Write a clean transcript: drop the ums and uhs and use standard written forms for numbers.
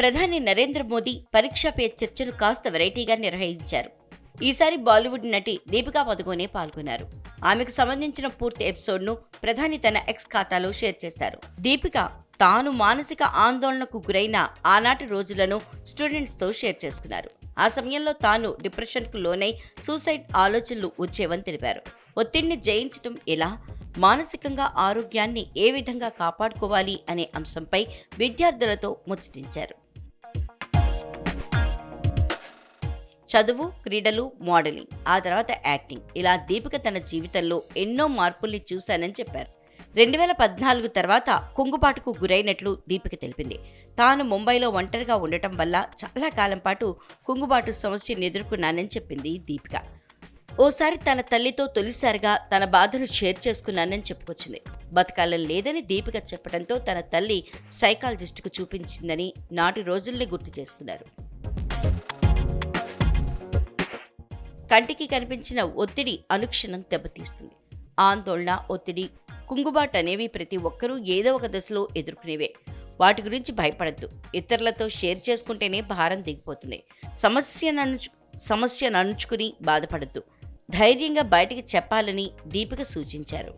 ప్రధాని నరేంద్ర మోదీ పరీక్ష పే చర్చను కాస్త వెరైటీగా నిర్వహించారు. ఈసారి బాలీవుడ్ నటి దీపికా పదుకొనే పాల్గొన్నారు. ఆమెకు సంబంధించిన పూర్తి ఎపిసోడ్ను ప్రధాని తన ఎక్స్ ఖాతాలో షేర్ చేశారు. దీపిక తాను మానసిక ఆందోళనకు గురైన ఆనాటి రోజులను స్టూడెంట్స్తో షేర్ చేసుకున్నారు. ఆ సమయంలో తాను డిప్రెషన్కు లోనై సూసైడ్ ఆలోచనలు వచ్చేవని తెలిపారు. ఒత్తిడిని జయించటం ఎలా, మానసికంగా ఆరోగ్యాన్ని ఏ విధంగా కాపాడుకోవాలి అనే అంశంపై విద్యార్థులతో ముచ్చటించారు. చదువు, క్రీడలు, మోడలింగ్, ఆ తర్వాత యాక్టింగ్, ఇలా దీపిక తన జీవితంలో ఎన్నో మార్పుల్ని చూశానని చెప్పారు. 2014 తర్వాత కుంగుబాటుకు గురైనట్లు దీపిక తెలిపింది. తాను ముంబైలో ఒంటరిగా ఉండటం వల్ల చాలా కాలం పాటు కుంగుబాటు సమస్యను ఎదుర్కొన్నానని చెప్పింది దీపిక. ఓసారి తన తల్లితో తొలిసారిగా తన బాధను షేర్ చేసుకున్నానని చెప్పుకొచ్చింది. బతకాలం లేదని దీపిక చెప్పడంతో తన తల్లి సైకాలజిస్టుకు చూపించిందని నాటి రోజుల్ని గుర్తు చేసుకున్నారు. కంటికి కనిపించిన ఒత్తిడి అనుక్షణం దెబ్బతీస్తుంది. ఆందోళన, ఒత్తిడి, కుంగుబాటు అనేవి ప్రతి ఒక్కరూ ఏదో ఒక దశలో ఎదుర్కొనేవే. వాటి గురించి భయపడద్దు. ఇతరులతో షేర్ చేసుకుంటేనే భారం దిగిపోతుంది. సమస్యను అణుచుకుని బాధపడద్దు. ధైర్యంగా బయటికి చెప్పాలని దీపిక సూచించారు.